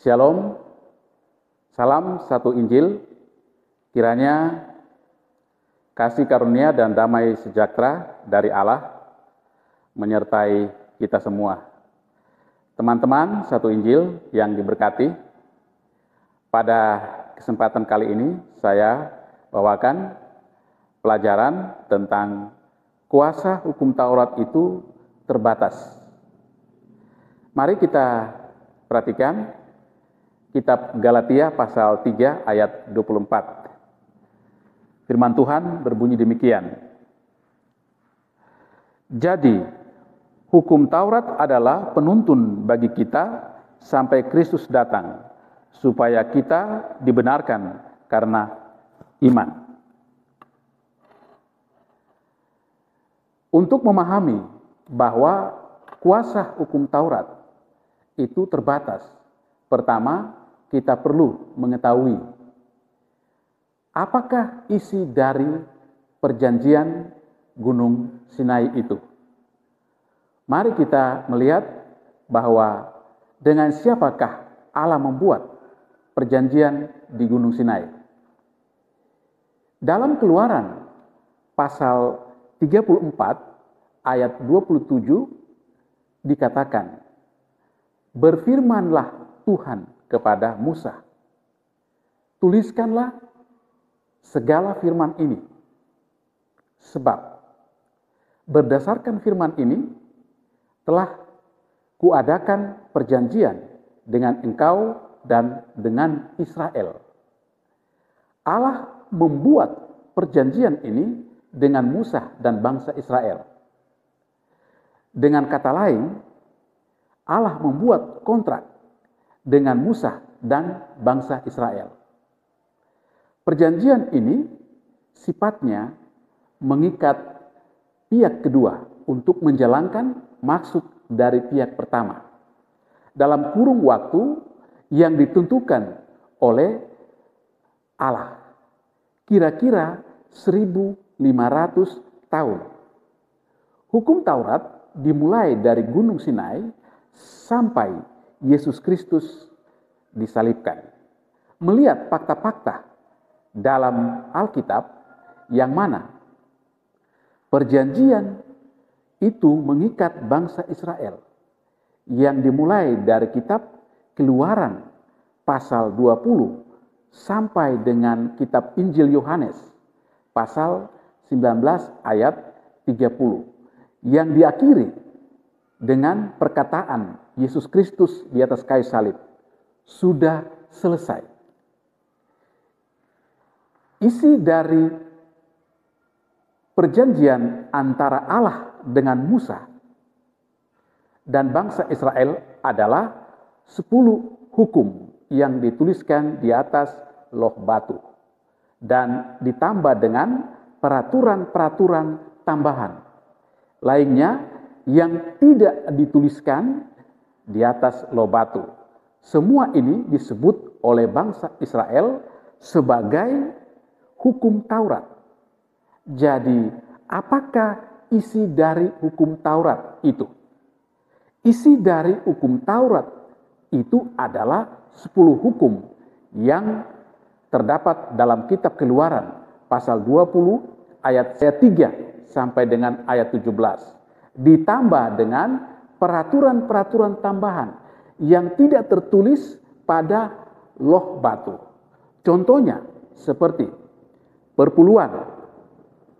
Shalom, salam satu Injil, kiranya kasih karunia dan damai sejahtera dari Allah menyertai kita semua. Teman-teman satu Injil yang diberkati, pada kesempatan kali ini saya bawakan pelajaran tentang kuasa hukum Taurat itu terbatas. Mari kita perhatikan Kitab Galatia pasal 3 ayat 24. Firman Tuhan berbunyi demikian. Jadi, hukum Taurat adalah penuntun bagi kita sampai Kristus datang, supaya kita dibenarkan karena iman. Untuk memahami bahwa kuasa hukum Taurat itu terbatas, pertama, kita perlu mengetahui apakah isi dari perjanjian Gunung Sinai itu. Mari kita melihat bahwa dengan siapakah Allah membuat perjanjian di Gunung Sinai. Dalam Keluaran pasal 34 ayat 27 dikatakan, "Berfirmanlah Tuhan kepada Musa, tuliskanlah segala firman ini, sebab berdasarkan firman ini telah kuadakan perjanjian dengan engkau dan dengan Israel." Allah membuat perjanjian ini dengan Musa dan bangsa Israel. Dengan kata lain, Allah membuat kontrak dengan Musa dan bangsa Israel. Perjanjian ini sifatnya mengikat pihak kedua untuk menjalankan maksud dari pihak pertama dalam kurung waktu yang ditentukan oleh Allah, kira-kira 1500 tahun. Hukum Taurat dimulai dari Gunung Sinai sampai Yesus Kristus disalibkan. Melihat fakta-fakta dalam Alkitab yang mana perjanjian itu mengikat bangsa Israel yang dimulai dari kitab Keluaran pasal 20 sampai dengan kitab Injil Yohanes pasal 19 ayat 30 yang diakhiri dengan perkataan Yesus Kristus di atas kayu salib, sudah selesai. Isi dari perjanjian antara Allah dengan Musa dan bangsa Israel adalah 10 hukum yang dituliskan di atas loh batu dan ditambah dengan peraturan-peraturan tambahan lainnya yang tidak dituliskan di atas loh batu. Semua ini disebut oleh bangsa Israel sebagai hukum Taurat. Jadi, apakah isi dari hukum Taurat itu? Isi dari hukum Taurat itu adalah 10 hukum yang terdapat dalam kitab Keluaran pasal 20 ayat 3 sampai dengan ayat 17. Ditambah dengan peraturan-peraturan tambahan yang tidak tertulis pada loh batu. Contohnya seperti perpuluhan,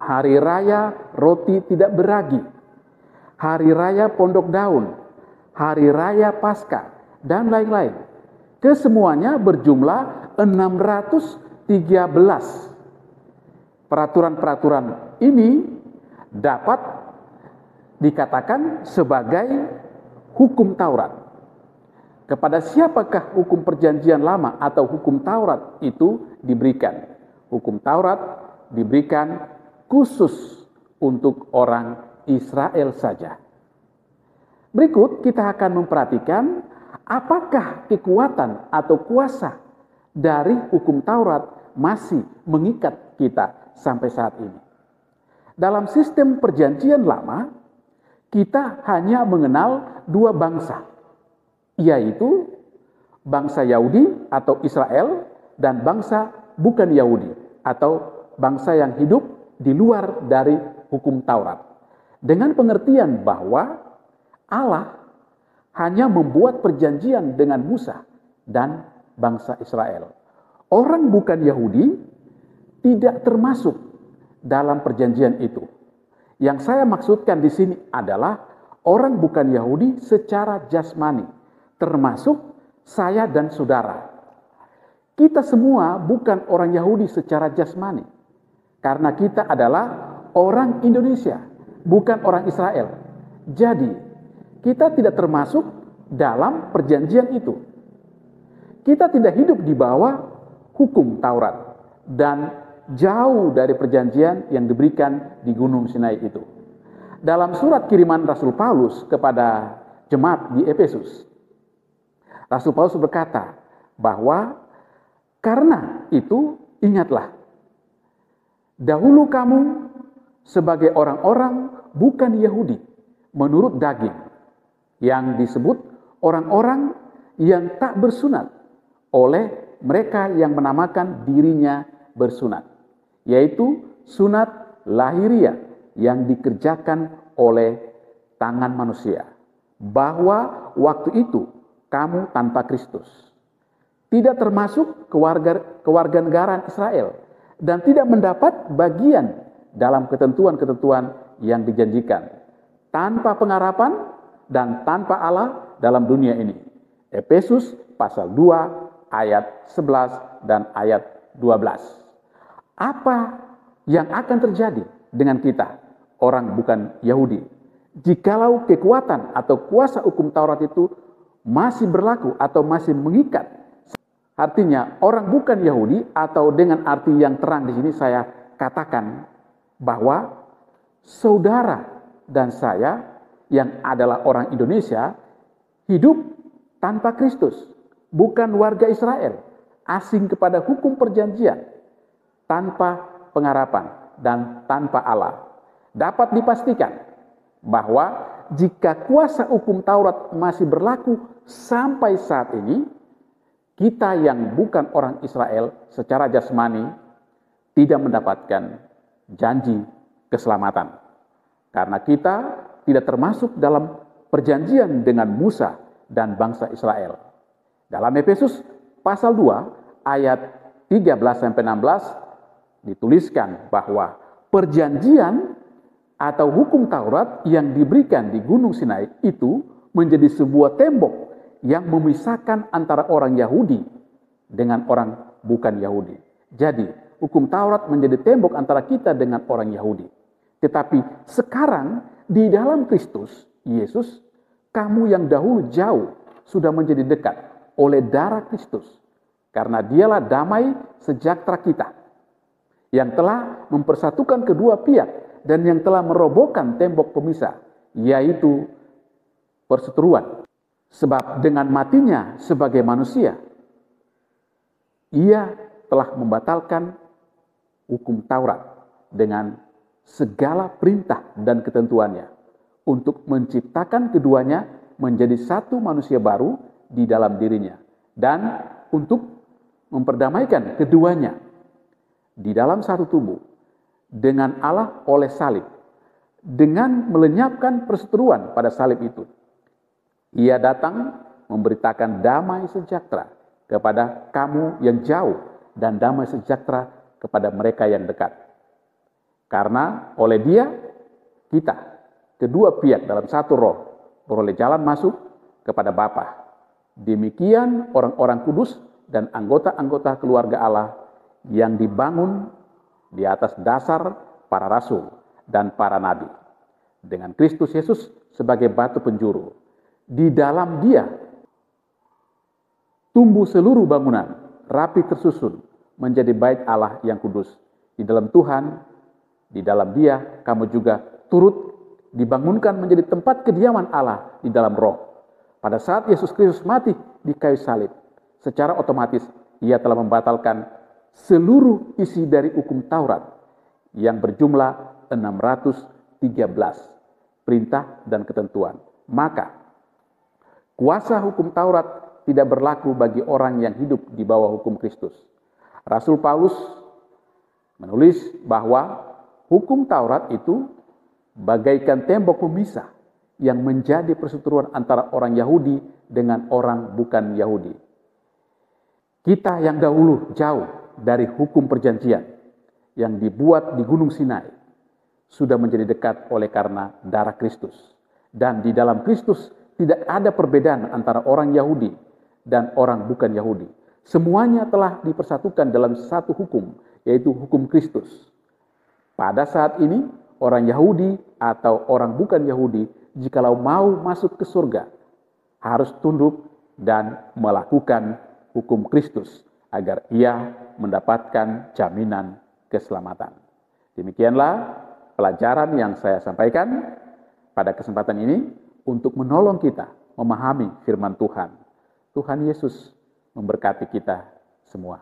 hari raya roti tidak beragi, hari raya pondok daun, hari raya Paskah, dan lain-lain. Kesemuanya berjumlah 613. Peraturan-peraturan ini dapat dikatakan sebagai hukum Taurat. Kepada siapakah hukum perjanjian lama atau hukum Taurat itu diberikan? Hukum Taurat diberikan khusus untuk orang Israel saja. Berikut kita akan memperhatikan apakah kekuatan atau kuasa dari hukum Taurat masih mengikat kita sampai saat ini. Dalam sistem perjanjian lama, kita hanya mengenal dua bangsa, yaitu bangsa Yahudi atau Israel dan bangsa bukan Yahudi atau bangsa yang hidup di luar dari hukum Taurat. Dengan pengertian bahwa Allah hanya membuat perjanjian dengan Musa dan bangsa Israel. Orang bukan Yahudi tidak termasuk dalam perjanjian itu. Yang saya maksudkan di sini adalah orang bukan Yahudi secara jasmani, termasuk saya dan saudara. Kita semua bukan orang Yahudi secara jasmani, karena kita adalah orang Indonesia, bukan orang Israel. Jadi, kita tidak termasuk dalam perjanjian itu. Kita tidak hidup di bawah hukum Taurat dan jauh dari perjanjian yang diberikan di Gunung Sinai itu. Dalam surat kiriman Rasul Paulus kepada jemaat di Efesus, Rasul Paulus berkata bahwa karena itu ingatlah, dahulu kamu sebagai orang-orang bukan Yahudi menurut daging, yang disebut orang-orang yang tak bersunat oleh mereka yang menamakan dirinya bersunat, yaitu sunat lahiriah yang dikerjakan oleh tangan manusia, bahwa waktu itu kamu tanpa Kristus, tidak termasuk kewarganegaraan Israel, dan tidak mendapat bagian dalam ketentuan-ketentuan yang dijanjikan, tanpa pengharapan dan tanpa Allah dalam dunia ini. Efesus pasal 2 ayat 11 dan ayat 12. Apa yang akan terjadi dengan kita, orang bukan Yahudi, jikalau kekuatan atau kuasa hukum Taurat itu masih berlaku atau masih mengikat? Artinya orang bukan Yahudi, atau dengan arti yang terang di sini saya katakan bahwa saudara dan saya yang adalah orang Indonesia hidup tanpa Kristus, bukan warga Israel, asing kepada hukum perjanjian, tanpa pengharapan dan tanpa Allah. Dapat dipastikan bahwa jika kuasa hukum Taurat masih berlaku sampai saat ini, kita yang bukan orang Israel secara jasmani tidak mendapatkan janji keselamatan, karena kita tidak termasuk dalam perjanjian dengan Musa dan bangsa Israel. Dalam Efesus pasal 2 ayat 13-16 dituliskan bahwa perjanjian atau hukum Taurat yang diberikan di Gunung Sinai itu menjadi sebuah tembok yang memisahkan antara orang Yahudi dengan orang bukan Yahudi. Jadi, hukum Taurat menjadi tembok antara kita dengan orang Yahudi. Tetapi sekarang di dalam Kristus Yesus, kamu yang dahulu jauh sudah menjadi dekat oleh darah Kristus, karena dialah damai sejahtera kita, yang telah mempersatukan kedua pihak dan yang telah merobohkan tembok pemisah, yaitu perseteruan. Sebab dengan matinya sebagai manusia, ia telah membatalkan hukum Taurat dengan segala perintah dan ketentuannya, untuk menciptakan keduanya menjadi satu manusia baru di dalam dirinya, dan untuk memperdamaikan keduanya di dalam satu tubuh dengan Allah oleh salib, dengan melenyapkan perseteruan pada salib itu. Ia datang memberitakan damai sejahtera kepada kamu yang jauh dan damai sejahtera kepada mereka yang dekat. Karena oleh Dia, kita, kedua pihak dalam satu roh, beroleh jalan masuk kepada Bapa. Demikian orang-orang kudus dan anggota-anggota keluarga Allah yang dibangun di atas dasar para rasul dan para nabi, dengan Kristus Yesus sebagai batu penjuru. Di dalam Dia tumbuh seluruh bangunan, rapi tersusun menjadi bait Allah yang kudus. Di dalam Tuhan, di dalam Dia kamu juga turut dibangunkan menjadi tempat kediaman Allah di dalam roh. Pada saat Yesus Kristus mati di kayu salib, secara otomatis Ia telah membatalkan seluruh isi dari hukum Taurat yang berjumlah 613 perintah dan ketentuan. Maka kuasa hukum Taurat tidak berlaku bagi orang yang hidup di bawah hukum Kristus. Rasul Paulus menulis bahwa hukum Taurat itu bagaikan tembok pemisah yang menjadi perseteruan antara orang Yahudi dengan orang bukan Yahudi. Kita yang dahulu jauh dari hukum perjanjian yang dibuat di Gunung Sinai sudah menjadi dekat oleh karena darah Kristus. Dan di dalam Kristus tidak ada perbedaan antara orang Yahudi dan orang bukan Yahudi. Semuanya telah dipersatukan dalam satu hukum, yaitu hukum Kristus. Pada saat ini, orang Yahudi atau orang bukan Yahudi, jikalau mau masuk ke surga, harus tunduk dan melakukan hukum Kristus agar ia mendapatkan jaminan keselamatan. Demikianlah pelajaran yang saya sampaikan pada kesempatan ini untuk menolong kita memahami firman Tuhan. Tuhan Yesus memberkati kita semua.